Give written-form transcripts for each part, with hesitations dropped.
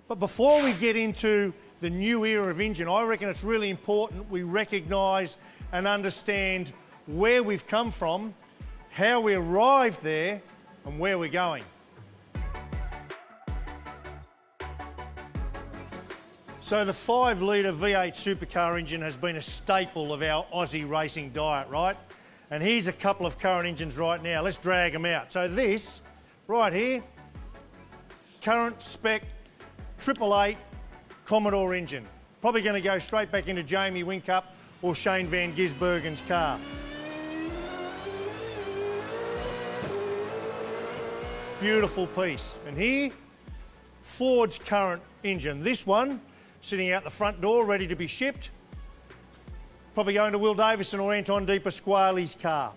But before we get into the new era of engine, I reckon it's really important we recognise and understand where we've come from, how we arrived there, and where we're going. So the 5-litre V8 supercar engine has been a staple of our Aussie racing diet, right? And here's a couple of current engines right now. Let's drag them out. So this, right here, current spec 888 Commodore engine. Probably going to go straight back into Jamie Whincup or Shane Van Gisbergen's car. Beautiful piece. And here, Ford's current engine. This one, sitting out the front door, ready to be shipped. Probably going to Will Davison or Anton De Pasquale's car.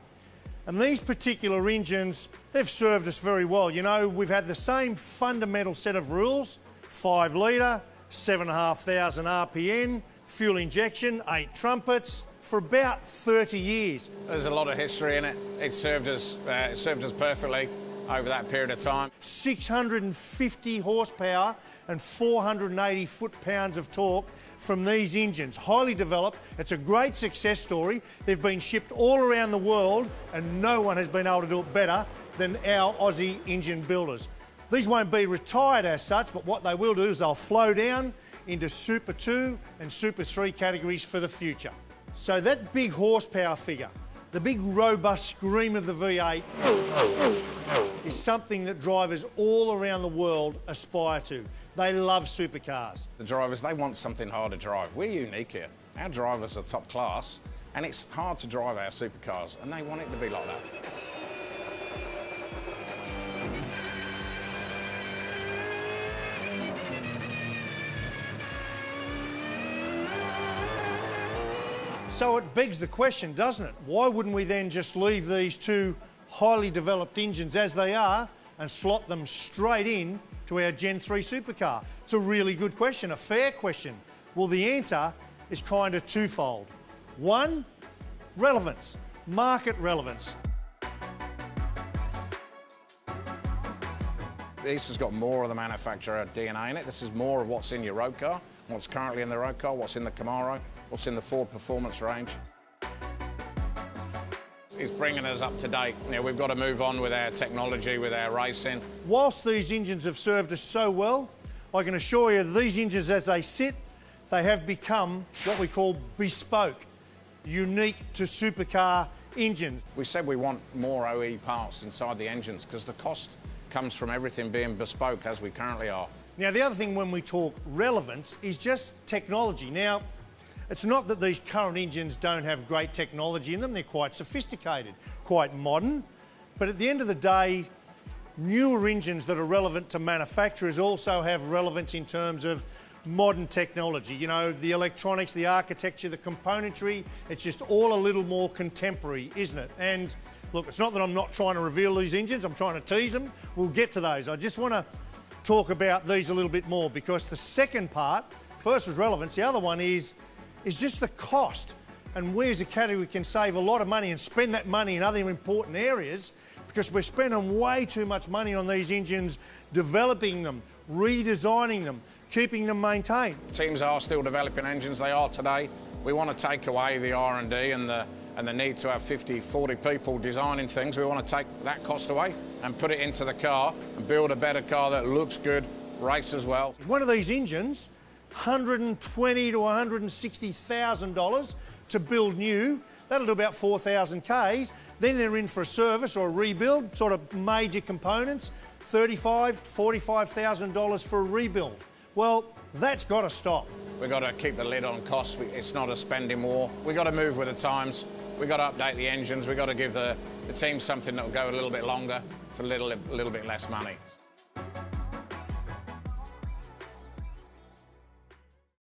And these particular engines, they've served us very well. You know, we've had the same fundamental set of rules, 5 litre, 7,500 RPM, fuel injection, 8 trumpets, for about 30 years. There's a lot of history in it. It served us perfectly over that period of time. 650 horsepower and 480 foot-pounds of torque from these engines. Highly developed. It's a great success story. They've been shipped all around the world and no one has been able to do it better than our Aussie engine builders. These won't be retired as such, but what they will do is they'll flow down into Super 2 and Super 3 categories for the future. So that big horsepower figure, the big robust scream of the V8 is something that drivers all around the world aspire to. They love supercars. The drivers, they want something hard to drive. We're unique here. Our drivers are top class, and it's hard to drive our supercars, and they want it to be like that. So it begs the question, doesn't it? Why wouldn't we then just leave these two highly developed engines as they are and slot them straight in to our Gen 3 supercar? It's a really good question, a fair question. Well, the answer is kind of twofold. One, relevance, market relevance. This has got more of the manufacturer DNA in it. This is more of what's in your road car, what's currently in the road car, what's in the Camaro, what's in the Ford Performance range. It's bringing us up to date. You know, we've got to move on with our technology, with our racing. Whilst these engines have served us so well, I can assure you these engines as they sit, they have become what we call bespoke, unique to supercar engines. We said we want more OE parts inside the engines because the cost comes from everything being bespoke as we currently are. Now, the other thing when we talk relevance is just technology. Now, it's not that these current engines don't have great technology in them. They're quite sophisticated, quite modern. But at the end of the day, newer engines that are relevant to manufacturers also have relevance in terms of modern technology. You know, the electronics, the architecture, the componentry, it's just all a little more contemporary, isn't it? And look, it's not that I'm not trying to reveal these engines, I'm trying to tease them. We'll get to those. I just want to talk about these a little bit more because the second part, first was relevance, the other one is just the cost and we as a category can save a lot of money and spend that money in other important areas because we're spending way too much money on these engines, developing them, redesigning them, keeping them maintained. Teams are still developing engines, they are today. We want to take away the R&D and the need to have 50, 40 people designing things. We want to take that cost away and put it into the car and build a better car that looks good, races well. One of these engines, $120,000 to $160,000 to build new. That'll do about 4,000 Ks. Then they're in for a service or a rebuild, sort of major components, $35,000 to $45,000 for a rebuild. Well, that's got to stop. We've got to keep the lid on costs. It's not a spending war. We've got to move with the times. We've got to update the engines. We've got to give the team something that will go a little bit longer for a little bit less money.